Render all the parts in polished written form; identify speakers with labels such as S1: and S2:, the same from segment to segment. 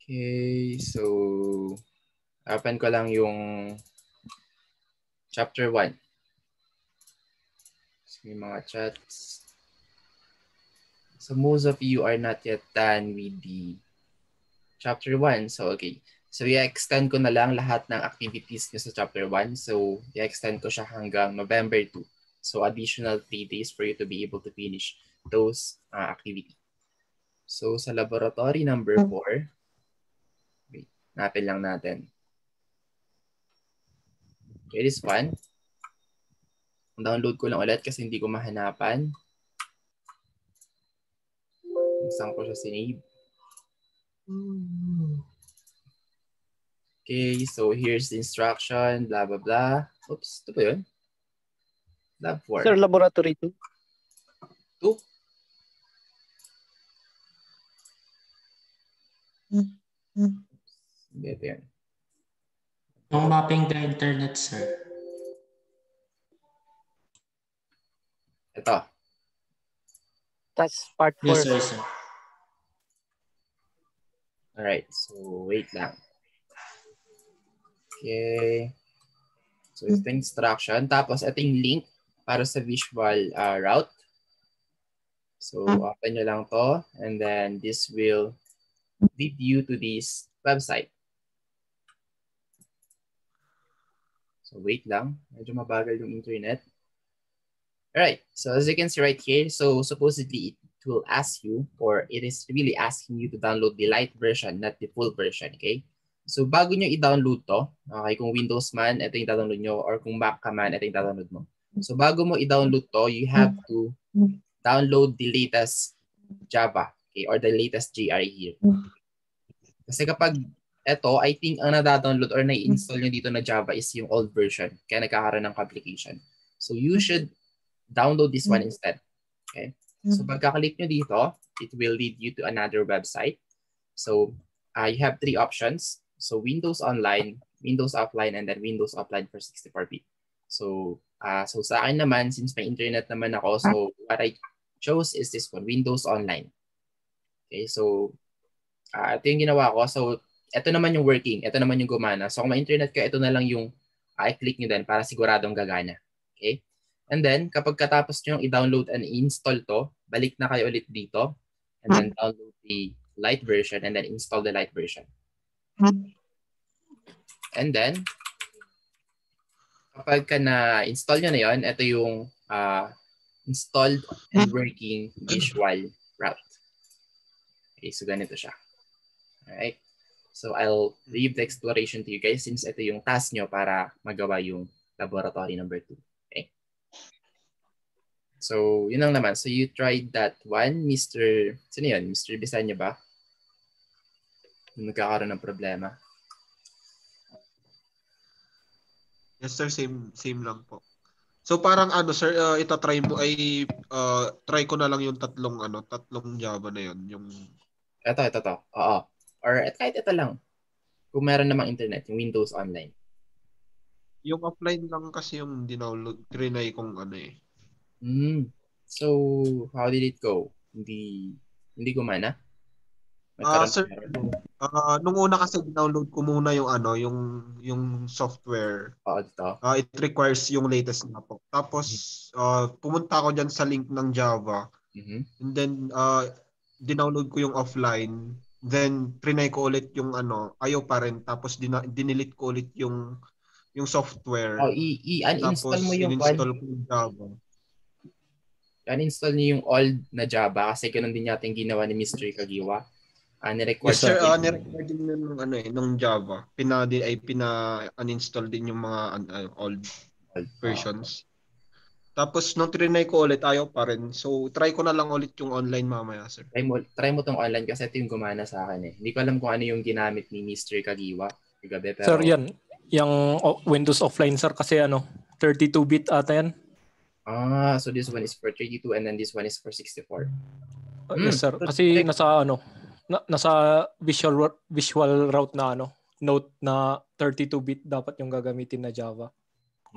S1: Okay, so open ko lang yung chapter 1. So, may mga chats. So most of you are not yet done with the chapter 1. So okay. So i-extend ko na lang lahat ng activities niyo sa chapter 1. So i-extend ko siya hanggang November 2. So additional 3 days for you to be able to finish those activities. So sa laboratory number 4, wait, napin lang natin. Okay, this one. Download ko lang ulit kasi hindi ko mahanapan. Saan ko siya sinave. Okay, so here's the instruction, blah, blah, blah. Oops, ito ba yun? Lab 4.
S2: Sir, laboratory 2.
S1: 2? Hindi, ito yan.
S3: Yung mapping the internet, sir.
S1: Ito.
S2: That's part 4.
S3: Yes, sir.
S1: Alright, so wait lang. Okay. So ito yung instruction. Tapos ito yung link para sa visual route. So open nyo lang to. And then this will lead you to this website. So wait lang. Medyo mabagal yung internet. Alright, so as you can see right here, so supposedly it will ask you, or it is really asking you to download the light version, not the full version, okay? So bago nyo i-download to, okay, kung Windows man, ito yung download nyo, or kung Mac ka man, ito yung download mo. So bago mo i-download to, you have to download the latest Java, okay, or the latest GRE here. Kasi kapag ito, I think ang nadadownload or na-install nyo dito na Java is yung old version, kaya nagkakaroon ng complication. So you should download this one instead. Okay. So pagka-click nyo dito, it will lead you to another website. So you have 3 options. So Windows Online, Windows Offline, and then Windows Offline for 64-bit. So sa akin naman, since may internet naman ako, so what I chose is this one, Windows Online. Okay, so ito yung ginawa ko. So ito naman yung working, ito naman yung gumana. So kung may internet ka, ito na lang yung i-click nyo din para siguradong gagana. Okay? And then, kapag katapos nyo i-download and install to, balik na kayo ulit dito. And then download the light version and then install the light version. And then, kapag ka na-install nyo na yun, ito yung installed and working visual route. Okay, so ganito siya. Alright. So I'll leave the exploration to you guys since ito yung task nyo para magawa yung laboratory number 2. Okay. So yun lang naman. So you tried that one, Mr. Sino yun? Mr. Bisanya ba? Yung nagkakaroon ng problema.
S4: Yes sir, same lang po. So parang ano sir, itatry mo ay try ko na lang yung tatlong Java na yun, yung
S1: Ito. Oo. Or kahit ito lang. Kung meron namang internet, yung Windows Online.
S4: yung offline lang kasi yung dinownload, trinay kong ano eh.
S1: So how did it go? Hindi gumana?
S4: Sir, nung una kasi download ko muna yung yung software.
S1: Dito.
S4: It requires yung latest na po. Tapos pumunta ako diyan sa link ng Java. And then dinownload ko yung offline. Then trinay ko ulit yung ayaw pa rin. Tapos dinelete ko ulit yung software.
S1: I-uninstall mo yung
S4: install ko yung Java.
S1: Uninstall niyo yung old na Java kasi ganun din yata yung ginawa ni Mr. Kagiwa.
S4: Yes sir, nirecord din nung Java. Pina-uninstall din yung mga old versions. Tapos nung trinay ko ulit, ayaw pa rin. So try ko na lang ulit yung online mamaya, sir.
S1: Try mo tong online kasi ito yung gumana sa akin eh. Hindi ko alam kung ano yung ginamit ni Mr. Kagiwa kagabi, pero
S2: Sir, yan. Yung Windows Offline, sir, kasi 32-bit ata yan.
S1: So this one is for 32 and then this one is for 64.
S2: Yes, sir. Kasi nasa visual route na note na 32-bit dapat yung gagamitin na Java.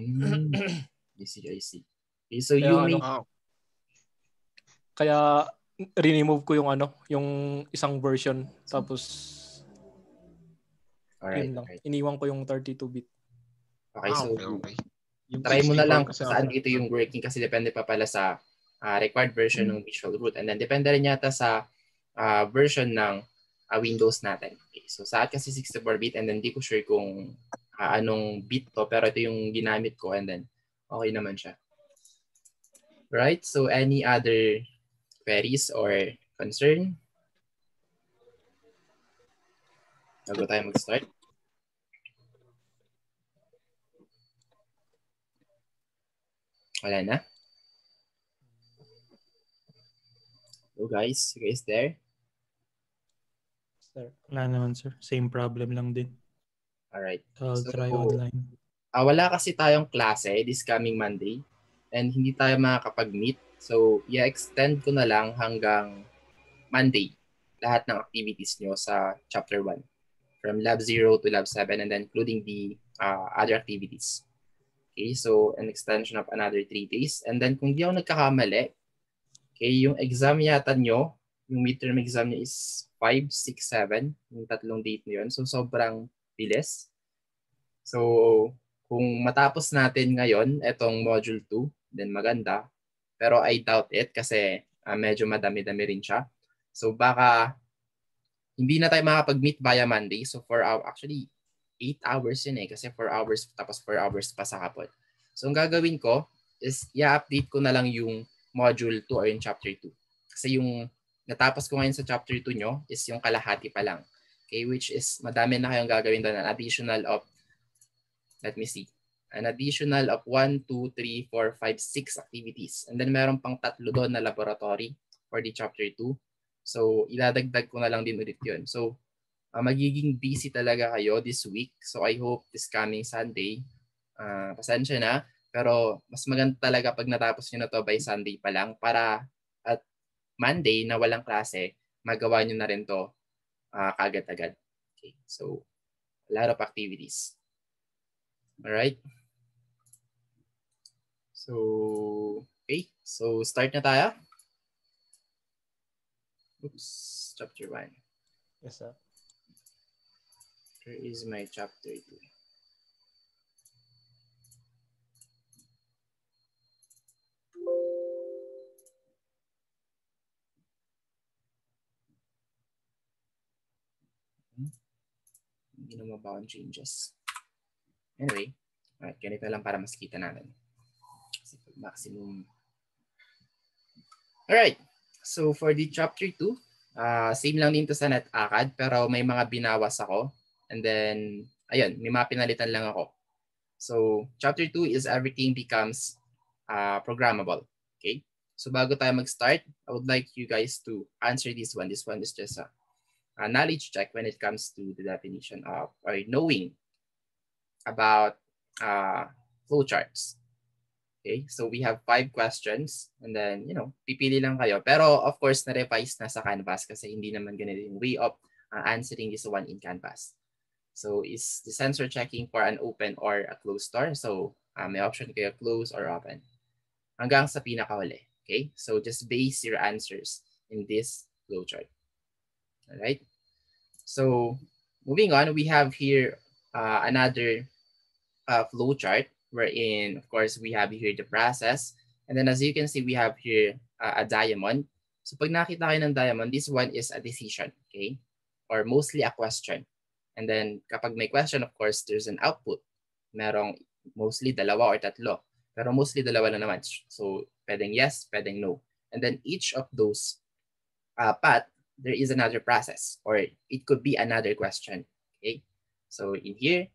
S1: I see. Okay, so you may...
S2: Kaya remove ko yung yung isang version tapos
S1: Alright,
S2: Yun lang.
S1: okay.
S2: Iniwan ko yung 32-bit.
S1: Okay, so
S4: okay. Yung
S1: try mo na
S4: HD4
S1: lang
S4: kasi
S1: kung saan dito yung working kasi depende pa pala sa required version ng Visual Root. And then depende rin yata sa version ng Windows natin. Okay, so sa akin kasi 64-bit and then di ko sure kung anong bit to, pero ito yung ginamit ko and then okay naman siya. Right, so any other queries or concern? Bago tayo mag-start. Wala na? So guys, you guys there?
S2: Sir.
S5: Wala naman, sir. Same problem lang din.
S1: Alright.
S5: I'll
S1: So,
S5: try online.
S1: wala kasi tayong klase this coming Monday and hindi tayo makakapag-meet. So, i-extend ko na lang hanggang Monday lahat ng activities nyo sa Chapter 1. From Lab 0 to Lab 7 and then including the other activities. Okay, so an extension of another 3 days. And then kung di ako nagkakamali, okay, yung exam yata nyo, yung midterm exam nyo is 5, 6, 7, yung tatlong date na yun. So sobrang bilis. So kung matapos natin ngayon, etong module 2, then maganda. Pero I doubt it kasi medyo madami-dami rin siya. So baka hindi na tayo makapag-meet via Monday. So actually 8 hours yun kasi 4 hours tapos 4 hours pa sa hapon. So ang gagawin ko is i-update ko na lang yung module 2 or yung chapter 2. Kasi yung natapos ko ngayon sa chapter 2 nyo is yung kalahati pa lang. Okay, which is madami na kayong gagawin doon. An additional of, let me see, an additional of 1, 2, 3, 4, 5, 6 activities. And then meron pang 3 doon na laboratory for the chapter 2. So idadagdag ko na lang din ulit yun. So magiging busy talaga kayo this week. So I hope this coming Sunday, pasensya na, pero mas maganda talaga pag natapos nyo na to by Sunday pa lang para at Monday na walang klase, magawa nyo na rin to kagad-agad. Okay, so a lot of activities. Alright. So, okay. So start na tayo. Oops, chapter 1.
S2: Yes, sir.
S1: Where is my chapter 2? Hindi na mabaon changes. Anyway, ganito lang para mas kita natin. Kasi maximum. Alright, so for the chapter 2, same lang din to sa NetAcad pero may mga binawas ako. And then, ayun, may mga pinalitan lang ako. So, chapter 2 is everything becomes programmable. Okay? So, bago tayo mag-start, I would like you guys to answer this one. This one is just a knowledge check when it comes to the definition of or knowing about flowcharts. Okay? So, we have 5 questions and then, pipili lang kayo. Pero, of course, na-revise na sa Canvas kasi hindi naman ganito yung way of answering this one in Canvas. So is the sensor checking for an open or a closed store? So may option kayo close or open. Hanggang sa pinakahuli. Okay? So just base your answers in this flowchart. All right? So moving on, we have here another flowchart wherein, of course, we have here the process. And then as you can see, we have here a diamond. So pag nakita kayo ng diamond, this one is a decision. Okay? Or mostly a question. And then kapag may question, of course, there's an output. Merong mostly 2 or 3. Pero mostly 2 na naman. So pwedeng yes, pwedeng no. And then each of those path, there is another process or it could be another question. Okay. So in here,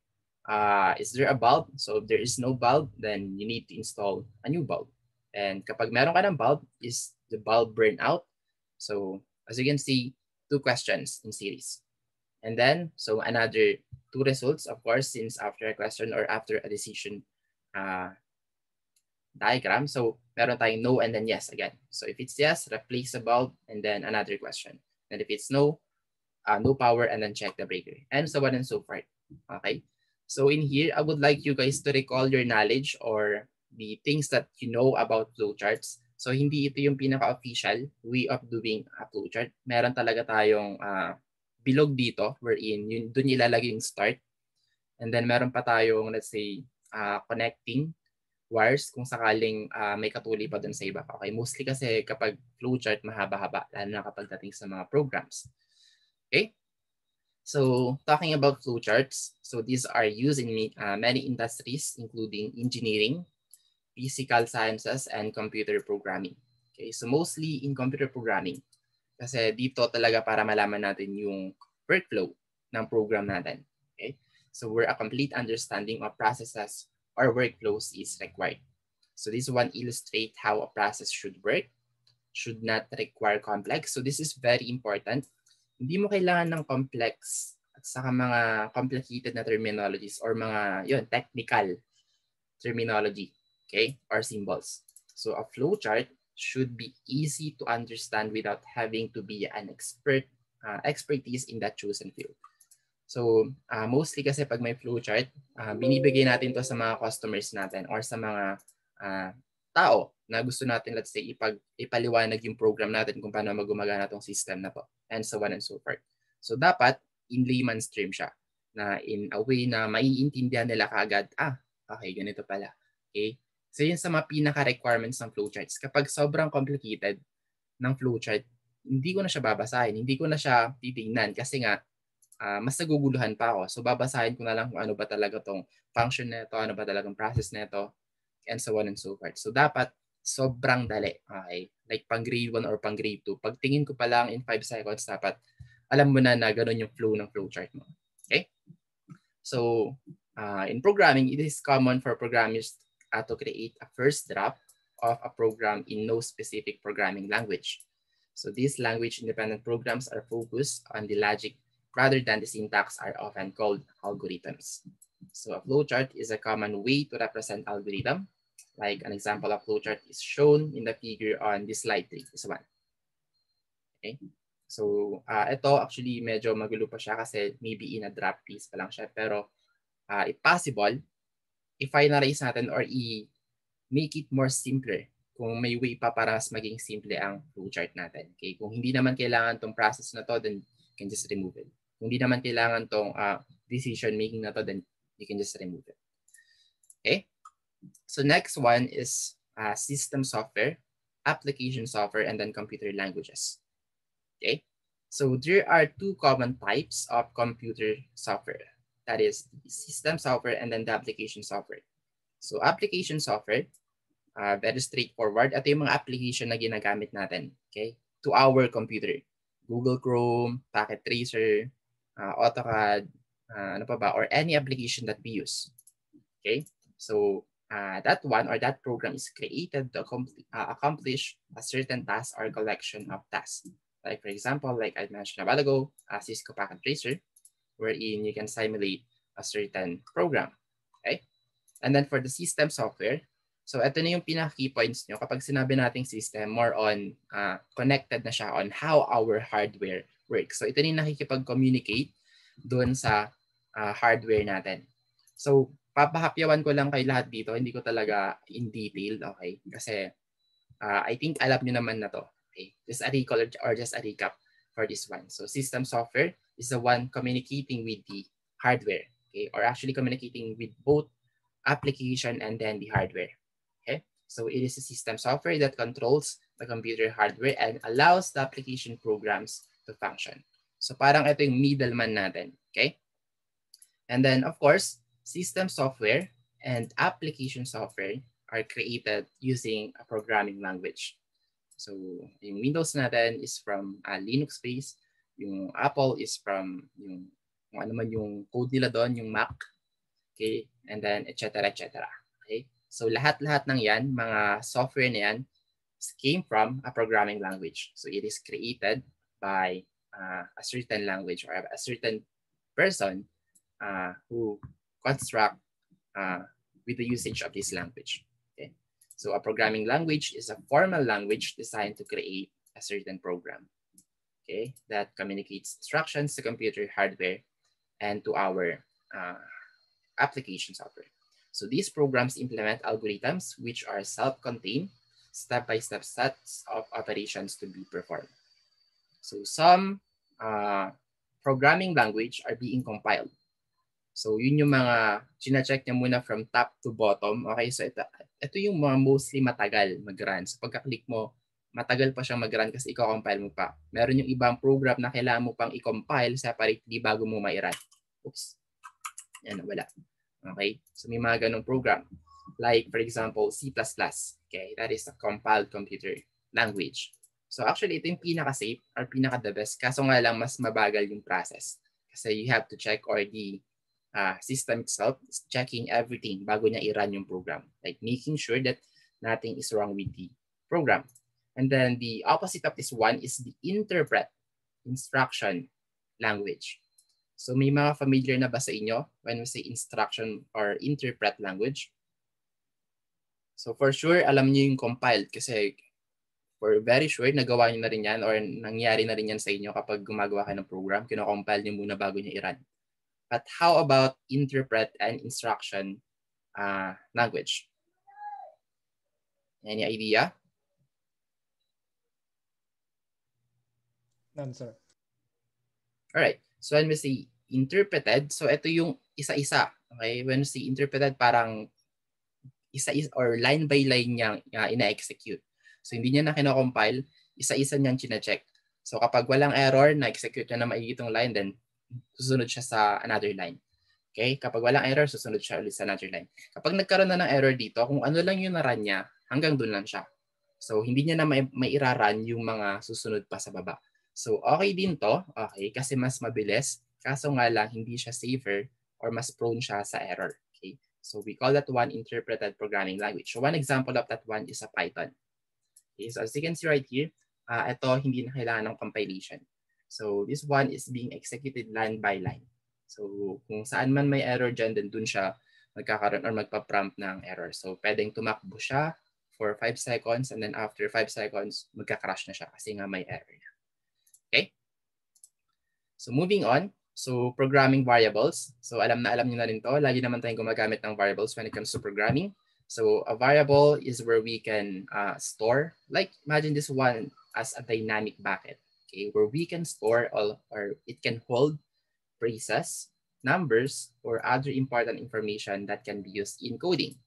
S1: is there a bulb? So if there is no bulb, then you need to install a new bulb. And kapag meron ka ng bulb, is the bulb burn out? So as you can see, 2 questions in series. And then, so another 2 results, of course, since after a question or after a decision diagram. So meron tayong no and then yes again. So if it's yes, replace the bulb and then another question. And if it's no, no power and then check the breaker. And so on and so forth. Okay. So in here, I would like you guys to recall your knowledge or the things that you know about flowcharts. So hindi ito yung pinaka-official way of doing a flowchart. Meron talaga tayong bilog dito wherein doon ilalagay yung start. And then meron pa tayong, let's say, connecting wires kung sakaling may katuli pa doon sa iba. Okay, mostly kasi kapag flowchart mahaba-haba, lalo na kapag dating sa mga programs. Okay? So talking about flowcharts, so these are used in many industries including engineering, physical sciences, and computer programming. Okay, so mostly in computer programming. Kasi dito talaga para malaman natin yung workflow ng program natin. Okay? So where a complete understanding of processes or workflows is required. So this one illustrates how a process should work, should not require complex. So this is very important. Hindi mo kailangan ng complex at saka mga complicated na terminologies or mga technical terminology, okay, or symbols. So a flowchart should be easy to understand without having to be an expertise in that chosen field. So mostly kasi pag may flowchart, binibigay natin to sa mga customers natin or sa mga tao na gusto natin, let's say, ipaliwanag yung program natin kung paano magumagana tong system na to, and so on and so forth. So dapat in layman's term siya, na in a way na maiintindihan nila kaagad, okay, ganito pala. Okay? So yun sa mga pinaka-requirements ng flowcharts. Kapag sobrang complicated ng flowchart, hindi ko na siya babasahin, hindi ko na siya titingnan kasi nga mas naguguluhan pa ako. So babasahin ko na lang kung ano ba talaga tong function nito, ano ba talagang process nito, and so on and so forth. So dapat sobrang dali. Okay? Like pang grade 1 or pang grade 2. Pag tingin ko pa lang in 5 seconds, dapat alam mo na ganun yung flow ng flowchart mo. Okay? So in programming, it is common for programmers to create a first draft of a program in no specific programming language. So these language-independent programs are focused on the logic rather than the syntax, are often called algorithms. So a flowchart is a common way to represent algorithm. Like an example of flowchart is shown in the figure on this slide 3. This one. Okay. So ito actually medyo magulo pa siya kasi maybe in a draft piece pa lang siya. Pero if possible, i-finalize natin or i-make it more simpler kung may way pa para mas maging simple ang flowchart natin. Okay? Kung hindi naman kailangan tong process na to, then you can just remove it. Kung hindi naman kailangan tong decision making na to, then you can just remove it. Okay? So next one is system software, application software, and then computer languages. Okay? So there are two common types of computer software. That is the system software and then the application software. So application software, very straightforward. Ito yung mga application na ginagamit natin, okay, to our computer. Google Chrome, Packet Tracer, AutoCAD, ano pa ba, or any application that we use. Okay, so that one or that program is created to accomplish a certain task or collection of tasks. Like for example, like I mentioned a while ago, Cisco Packet Tracer, wherein you can simulate a certain program. Okay? And then for the system software, so ito na yung pinaka-key points nyo. Kapag sinabi nating system, more on connected na siya on how our hardware works. So ito na yung nakikipag-communicate doon sa hardware natin. So papahapyawan ko lang kay lahat dito. Hindi ko talaga in detail. Okay? Kasi I think alam nyo naman na to. Okay? Just a recall or just a recap for this one. So system software is the one communicating with the hardware, okay, or actually communicating with both application and then the hardware. Okay, so it is a system software that controls the computer hardware and allows the application programs to function. So parang ito yung middleman natin. Okay, and then of course, system software and application software are created using a programming language. So yung Windows natin is from Linux based. Yung Apple is from yung ano man yung code nila doon, yung Mac. Okay? And then etc. Okay? So lahat-lahat ng yan, mga software na yan, came from a programming language. So it is created by a certain language or a certain person who construct with the usage of this language. Okay? So a programming language is a formal language designed to create a certain program. Okay, that communicates instructions to computer hardware and to our application software. So these programs implement algorithms which are self-contained, step-by-step sets of operations to be performed. So some programming language are being compiled. So yun yung mga china-check niya muna from top to bottom. Okay, so ito yung mga mostly matagal mag-run. So pagka-click mo, matagal pa siyang mag-run kasi i-compile mo pa. Meron yung ibang program na kailangan mo pang i-compile separately bago mo ma-run. Oops. Yan, wala. Okay, so may mga ganong program. Like for example, C++. Okay, that is a compiled computer language. So actually, ito yung pinaka-safe or pinaka-the best. Kaso nga lang, mas mabagal yung process. Kasi you have to check or the system itself is checking everything bago niya i-run yung program. Like making sure that nothing is wrong with the program. And then the opposite of this one is the interpret instruction language. So may mga familiar na ba sa inyo when we say instruction or interpret language? So for sure, alam niyo yung compiled kasi for very sure, nagawa niyo na rin yan or nangyari na rin yan sa inyo kapag gumagawa ka ng program, kino-compile niyo muna bago niyo i-run. But how about interpret and instruction language? Any idea?
S2: None, sir.
S1: All right. So when we say interpreted, so ito yung isa-isa. Okay? When we say interpreted, parang isa-isa or line by line niya ina-execute. So hindi niya na kino-compile, isa-isa niyang chine-check. So kapag walang error, na-execute niya na maigi itong line, then susunod siya sa another line. Okay? Kapag walang error, susunod siya ulit sa another line. Kapag nagkaroon na ng error dito, kung ano lang yung na-run niya, hanggang doon lang siya. So hindi niya na may ira-run yung mga susunod pa sa baba. So okay din to, okay, kasi mas mabilis. Kaso nga lang, hindi siya safer or mas prone siya sa error. Okay? So we call that one interpreted programming language. So one example of that one is a Python. Okay? So as you can see right here, ito hindi na kailangan ng compilation. So this one is being executed line by line. So kung saan man may error dyan, then dun siya magkakaroon or magpa-prompt ng error. So pwedeng tumakbo siya for 5 seconds and then after 5 seconds, magka-crash na siya kasi nga may error na. Okay? So moving on, so programming variables. So alam niyo na rin to. Lagi naman tayong gumagamit ng variables when it comes to programming. So a variable is where we can store, like imagine this one as a dynamic bucket. Okay, where we can store all or it can hold phrases, numbers, or other important information that can be used in coding.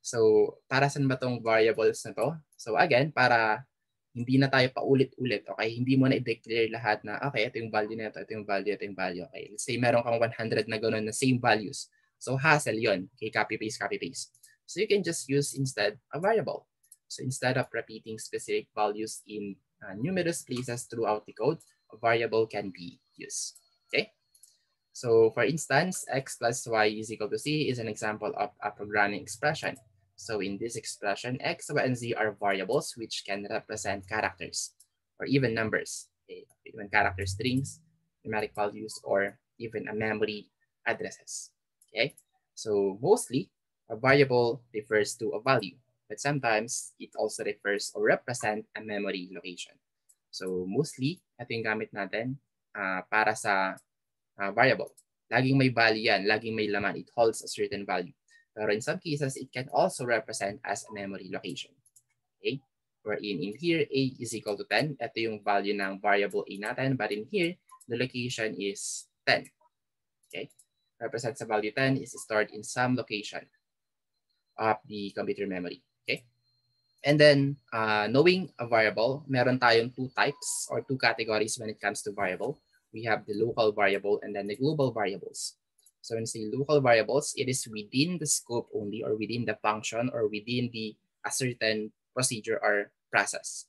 S1: So para saan ba tong variables na to? So again, para hindi na tayo paulit-ulit, okay? Hindi mo na i-declare lahat na, okay, ito yung value na ito, ito yung value, ito yung value. Okay, let's say meron kang 100 na gano'n na same values. So hassle yon. Okay, copy-paste, copy-paste. So you can just use instead a variable. So instead of repeating specific values in numerous places throughout the code, a variable can be used. Okay. So for instance, x plus y is equal to c is an example of a programming expression. So in this expression, x, y, and z are variables which can represent characters or even numbers, okay? Even character strings, numeric values, or even a memory addresses. Okay. So mostly, a variable refers to a value, but sometimes it also refers or represent a memory location. So mostly, ito yung gamit natin para sa variable. Laging may value yan, laging may laman. It holds a certain value. Pero in some cases, it can also represent as a memory location. Okay? Wherein in here, a is equal to 10. Ito yung value ng variable a natin. But in here, the location is 10. Okay? Represents a value 10 is stored in some location of the computer memory. Okay? And then, knowing a variable, meron tayong two types or two categories when it comes to variable. We have the local variable and then the global variables. So when we say local variables, it is within the scope only or within the function or within a certain procedure or process.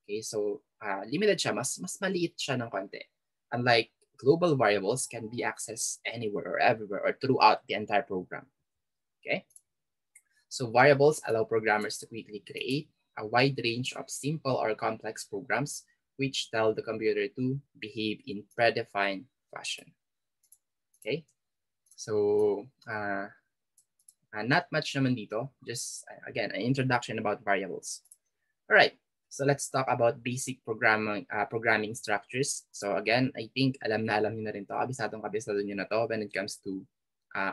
S1: Okay, so limited siya, mas maliit siya ng konti. Unlike global variables can be accessed anywhere or everywhere or throughout the entire program. Okay, so variables allow programmers to quickly create a wide range of simple or complex programs which tell the computer to behave in predefined fashion. Okay. So, not much naman dito. Just, again, an introduction about variables. All right. So, let's talk about basic programming structures. So, again, I think alam niyo na rin to. Kabisado nyo na to when it comes to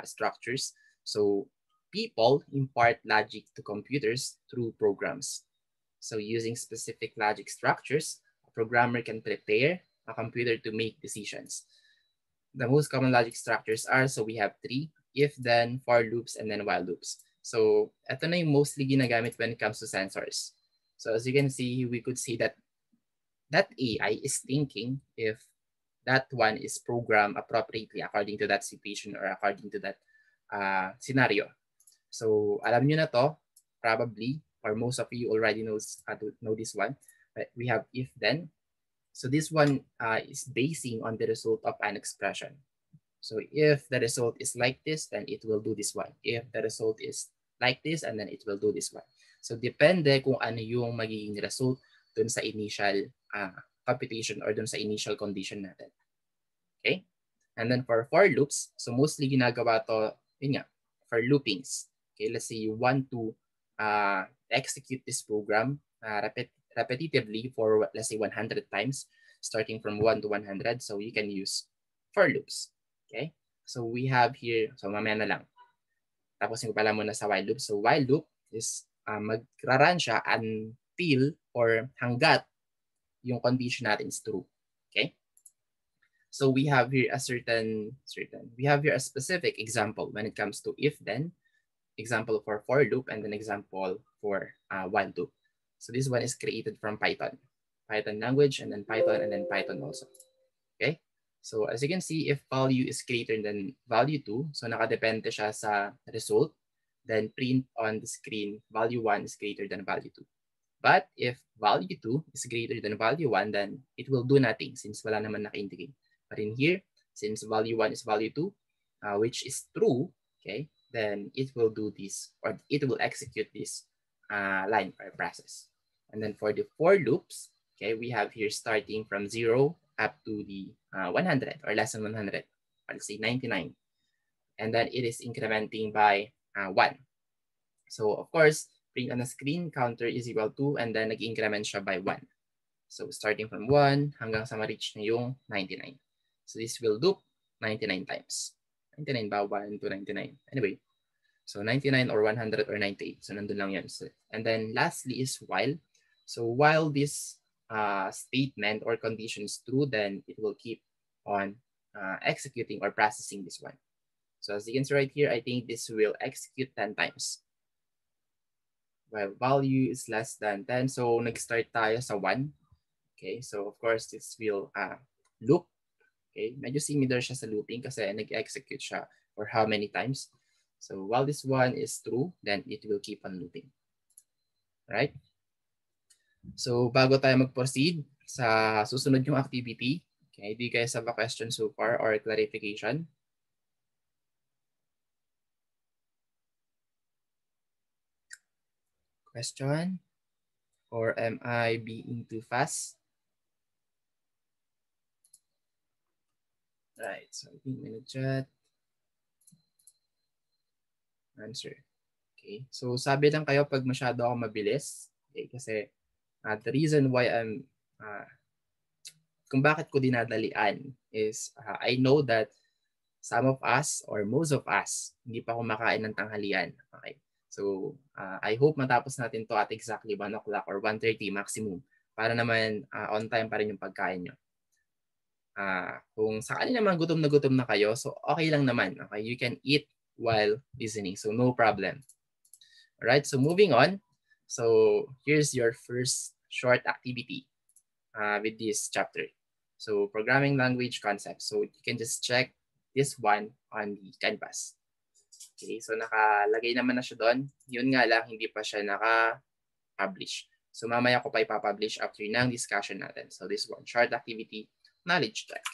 S1: structures. So, people impart logic to computers through programs. So, using specific logic structures, a programmer can prepare a computer to make decisions. the most common logic structures are, so we have 3, if, then, for loops, and then while loops. So ito na yung mostly ginagamit when it comes to sensors. So as you can see, we could see that that AI is thinking if that one is programmed appropriately according to that situation or according to that scenario. So alam nyo na to, probably, or most of you already know this one. But we have if then. So this one is basing on the result of an expression. So if the result is like this, then it will do this one. If the result is like this, and then it will do this one. So depende kung ano yung magiging result dun sa initial computation or dun sa initial condition natin. Okay? And then for loops, so mostly ginagawa to, yun nga, for loopings. Okay, let's say you want to execute this program repetitively for, let's say, 100 times, starting from 1 to 100. So you can use for loops. Okay, so we have here, so mamaya na lang. Tapos yung pala muna sa while loop. So while loop is magra-run siya until or hanggat yung condition natin is true. Okay, so we have here a we have here a specific example when it comes to if then, example for loop, and then example for while loop. So this one is created from Python language, and then Python also. Okay. So as you can see, if value is greater than value 2, so nakadepende siya sa result, then print on the screen value 1 is greater than value 2. But if value 2 is greater than value 1, then it will do nothing since wala naman naka-indicate. But in here, since value 1 is value 2, which is true, okay, then it will do this, or it will execute this line or process. And then for the for loops, okay, we have here starting from 0 up to the 100 or less than 100, let's say 99. And then it is incrementing by 1. So of course, print on the screen counter is equal to, and then nag-increment siya by 1. So starting from 1 hanggang sa ma-reach na yung 99. So this will loop 99 times. 99 ba? 1 to 99. Anyway, so 99 or 100 or 98. So nandun lang yan. So, and then lastly is while. So while this statement or condition is true, then it will keep on executing or processing this one. So as you can see right here, I think this will execute 10 times. While value is less than 10, so nag-start tayo sa 1. Okay, so of course this will loop. Okay, medyo similar siya sa looping kasi nag-execute siya for how many times. So while this one is true, then it will keep on looping. Right? So bago tayo mag-proceed sa susunod yung activity, okay, do you guys have a question so far or a clarification? Question? Or am I being too fast? Right, so I think in the chat. Answer. Okay, so sabi lang kayo pag masyado ako mabilis. Okay, kasi the reason why I'm, kung bakit ko dinadalian is I know that some of us or most of us, hindi pa kumakain ng tanghalian. Okay, so I hope matapos natin to at exactly 1 o'clock or 1:30 maximum para naman on time pa rin yung pagkain nyo. Kung sakali naman gutom na kayo, so okay lang naman. Okay, you can eat while listening, so no problem. Alright, so moving on. So here's your first short activity with this chapter. So programming language concepts. So you can just check this one on the canvas. Okay, so nakalagay naman na siya doon. Yun nga lang, hindi pa siya naka-publish. So mamaya ko pa ipapublish after ng discussion natin. So this one, short activity, knowledge check.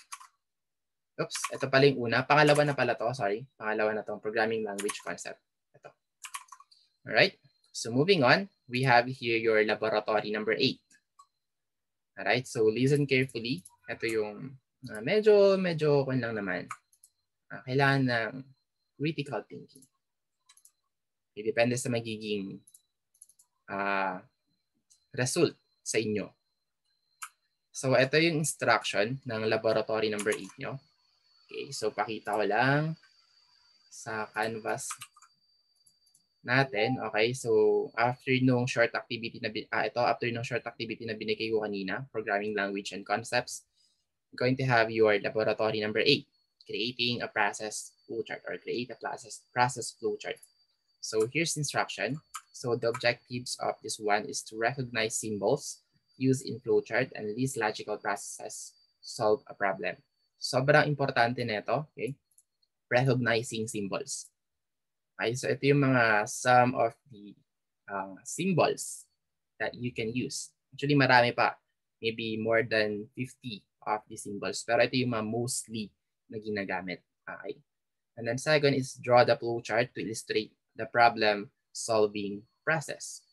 S1: Oops, ito pala yung una. Pangalawa na pala to, sorry. Pangalawa na tong programming language concept. Ito. Alright, so moving on, we have here your laboratory number 8. Alright, so listen carefully. Ito yung medyo kung lang naman. Kailangan ng critical thinking. Okay, depende sa magiging result sa inyo. So ito yung instruction ng laboratory number 8 nyo. Okay, so pakita ko lang sa canvas natin. Okay, so after nung short activity na after nung short activity na binigay ko kanina, programming language and concepts, you're going to have your laboratory number 8. creating a process flowchart or create a process flowchart. So here's the instruction. So the objectives of this one is to recognize symbols used in flowchart and list logical processes to solve a problem. Sobrang importante nito, okay? Recognizing symbols. Okay, so ito yung mga some of the symbols that you can use. Actually, marami pa. Maybe more than 50 of the symbols. Pero ito yung mga mostly na ginagamit. Okay. And then second is draw the flowchart to illustrate the problem solving process.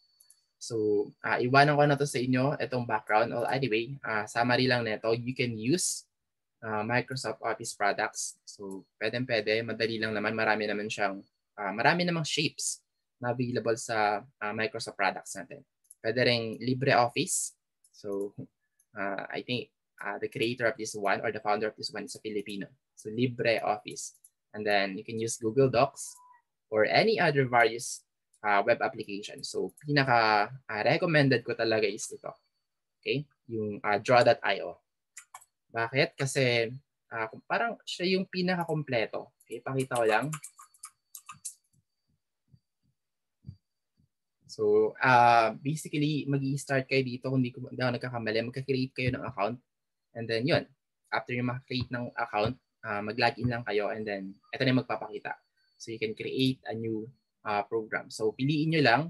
S1: So, iwanan ko na to sa inyo, itong background. Well, anyway, summary lang nito, you can use Microsoft Office products. So, pwede, madali lang naman. Marami namang shapes na available sa Microsoft products natin. Pwede rin LibreOffice. So, I think the creator of this one or the founder of this one is a Filipino. So, LibreOffice. And then you can use Google Docs or any other various web application. So, pinaka-recommended ko talaga is ito. Okay? Yung draw.io. Bakit? Kasi parang siya yung pinaka-kompleto. Okay? Pakita ko lang. So, basically, mag-i-start kayo dito kung hindi ako nagkakamali. Magka-create kayo ng account. And then, yun. After yung maka-create ng account, mag-login lang kayo and then, ito na yung magpapakita. So, you can create a new program. So, piliin nyo lang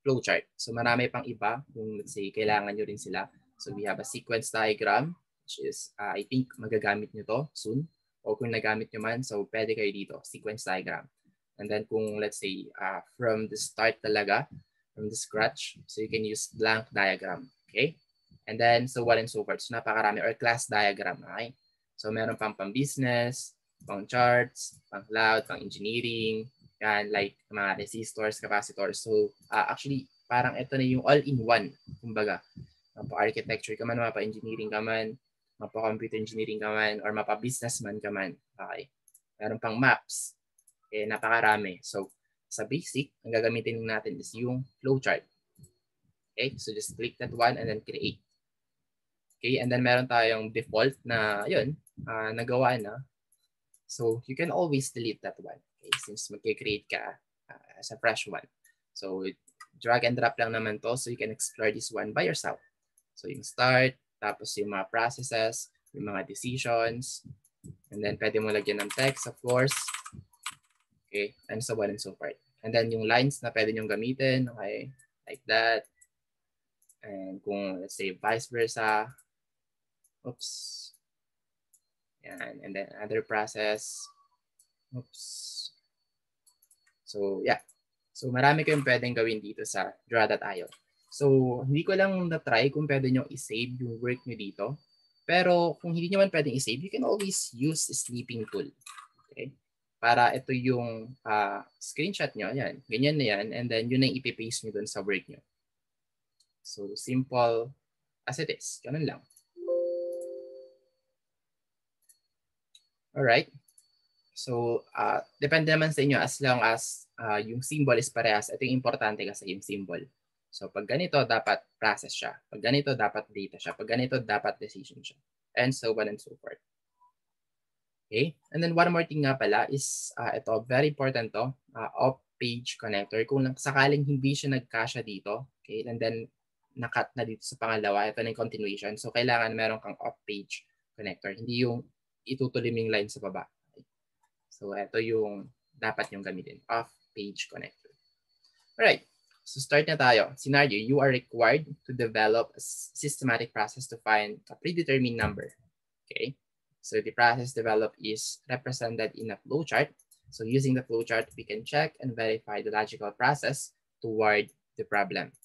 S1: flowchart. So, marami pang iba kung let's say, kailangan nyo rin sila. So, we have a sequence diagram, which is, I think, magagamit nyo to soon. O kung nagamit nyo man, so, pwede kayo dito, sequence diagram. And then, kung let's say, from the start talaga, from the scratch, so you can use blank diagram, okay? And then, so on and so forth. So, napakarami, or class diagram, okay? So, meron pang business, pang charts, pang cloud, pang engineering, yan, like mga resistors, capacitors. So, actually, parang ito na yung all-in-one, kumbaga. Mapa-architecture ka man, mapa-engineering ka man, mapa-computer engineering ka man, or mapa-businessman ka man, okay? Meron pang maps, okay, napakarami. So, sa basic, ang gagamitin natin is yung flowchart. Okay, so just click that one and then create. Okay, and then meron tayong default na, yun, nagawa na. So, you can always delete that one. Okay, since mag-create ka as a fresh one. So, drag and drop lang naman to so you can explore this one by yourself. So, yung start, tapos yung mga processes, yung mga decisions, and then pwede mo lagyan ng text, of course. Okay, and so on and so forth. And then yung lines na pwede nyong gamitin, okay, like that. And kung let's say vice versa, oops. Yan, and then other process, oops. So yeah, so marami kayong pwedeng gawin dito sa draw.io. So hindi ko lang na-try kung pwede nyo i-save yung work nyo dito. Pero kung hindi nyo man pwedeng i-save, you can always use sleeping tool. Okay? Para ito yung screenshot nyo, yan, ganyan na yan, and then yun ang ipipaste nyo dun sa work nyo. So, simple as it is. Ganun lang. Alright. So, depende naman sa inyo as long as yung symbol is parehas. Ito yung importante kasi yung symbol. So, pag ganito, dapat process siya. Pag ganito, dapat data siya. Pag ganito, dapat decision siya. And so on and so forth. Okay, and then one more thing nga pala is ito, very important to, off-page connector. Kung sakaling hindi siya nagkasya dito, okay, and then nakat na dito sa pangalawa, ito na yung continuation. So, kailangan meron kang off-page connector. Hindi yung itutuloy yung line sa baba. Okay. So, ito yung dapat yung gamitin, off-page connector. Alright, so start na tayo. Scenario, you are required to develop a systematic process to find a predetermined number. Okay. So the process developed is represented in a flowchart. So using the flowchart, we can check and verify the logical process toward the problem.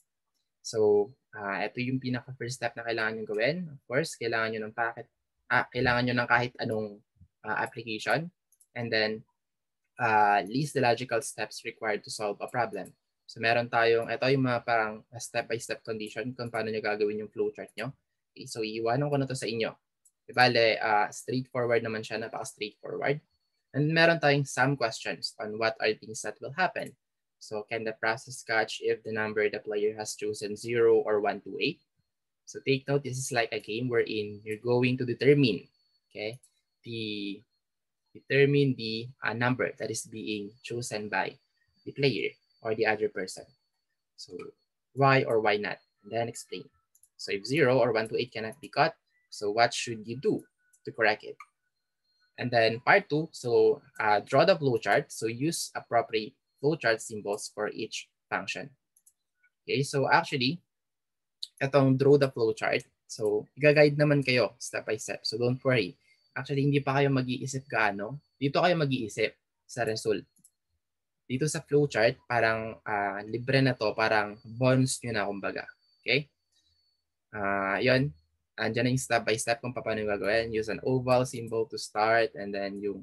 S1: So ito yung pinaka-first step na kailangan nyo gawin. Of course, kailangan nyo ng kahit anong application. And then list the logical steps required to solve a problem. So meron tayong, ito yung mga parang step-by-step condition kung paano nyo gagawin yung flowchart nyo. Okay, so iiwanan ko na to sa inyo. Bale, straightforward naman siya, napaka-straightforward. And meron tayong some questions on what are things that will happen. So, can the process catch if the number the player has chosen 0 or 1 to 8? So, take note, this is like a game wherein you're going to determine, okay, the determine the number that is being chosen by the player or the other person. So why or why not? And then explain. So if 0 or 1 to 8 cannot be cut, so what should you do to correct it? And then part 2, so draw the flowchart. So use appropriate flowchart symbols for each function. Okay, so actually, itong draw the flowchart, so i-guide naman kayo step by step. So don't worry. Actually, hindi pa kayo mag-iisip gaano. Dito kayo mag-iisip sa result. Dito sa flowchart, parang libre na to, parang bonus nyo na kumbaga. Okay? Yun. Andiyan na yung step by step kung paano yung gagawin. Use an oval symbol to start and then yung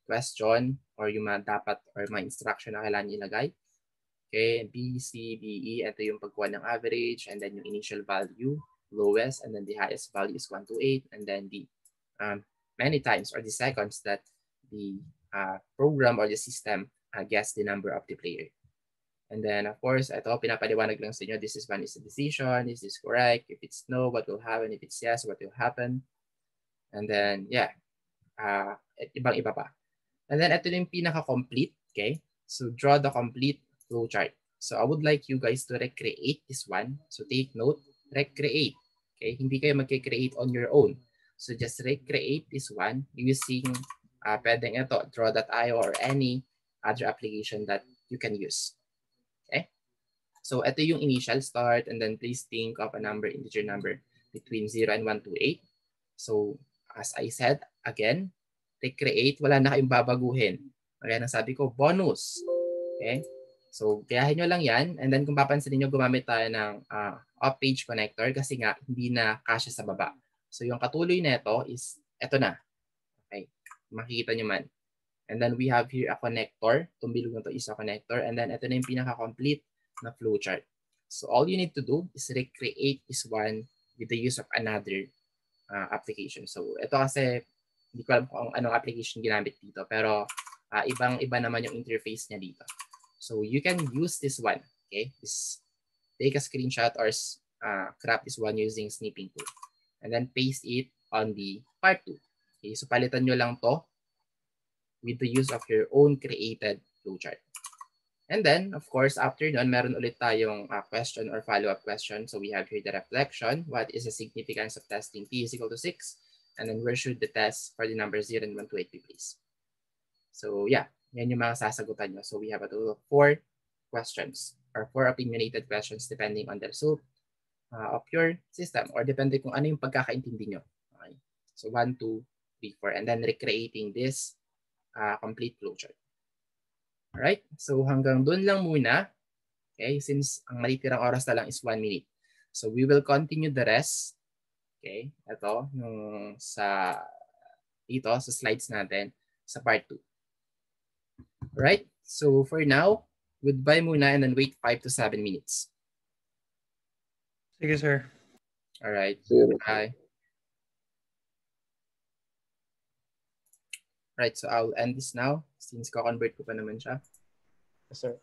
S1: question or yung mga dapat or mga instruction na kailangan ilagay. Okay, B, C, D, E, ito yung pagkuha ng average and then yung initial value, lowest, and then the highest value is 1 to 8 and then the many times or the seconds that the program or the system guess the number of the player. And then of course, ito pinapaliwanag lang sa inyo, this is one is a decision, is this correct? If it's no, what will happen? If it's yes, what will happen? And then yeah, ibang-iba pa. And then ito yung pinaka-complete, okay? So draw the complete flowchart. So I would like you guys to recreate this one. So take note, recreate. Okay, hindi kayo mag-create on your own. So just recreate this one using pwedeng ito, draw.io or any other application that you can use. Okay? So ito yung initial start and then please think of a number, integer number between 0 and 1 to 8. So as I said, again, recreate, wala na kayong babaguhin. Kaya nasabi ko, bonus. Okay? So, gayahin nyo lang yan. And then kung papansin niyo gumamit tayo ng off-page connector kasi nga hindi na kasya sa baba. So, yung katuloy na ito is, ito na. Okay. Makikita nyo man. And then we have here a connector. Itong bilog na ito is a connector. And then ito na yung pinaka-complete na flowchart. So, all you need to do is recreate this one with the use of another application. So, ito kasi, hindi ko alam kung anong application ginamit dito. Pero, ibang-iba naman yung interface niya dito. So you can use this one, okay? Take a screenshot or crop this one using snipping tool. And then paste it on the part 2. Okay, so palitan nyo lang to with the use of your own created flowchart. And then, of course, after nun, meron ulit tayong question or follow-up question. So we have here the reflection. What is the significance of testing t is equal to 6? And then where should the test for the numbers 0 and 1 to 8 be placed? So yeah. Yan yung mga sasagutan nyo. So we have a total of 4 questions or 4 opinionated questions depending on the result of your system or depende kung ano yung pagkakaintindi nyo. Okay. So 1, 2, 3, 4 and then recreating this complete flowchart. Alright, so hanggang dun lang muna. Okay, since ang malitirang oras na lang is 1 minute. So we will continue the rest. Okay, ito yung dito sa slides natin sa part 2. Right? So for now, goodbye muna and then wait 5 to 7 minutes.
S5: Sige, sir.
S1: All right. Bye. Right, so I'll end this now since ko-convert ko pa naman siya.
S2: Yes, sir.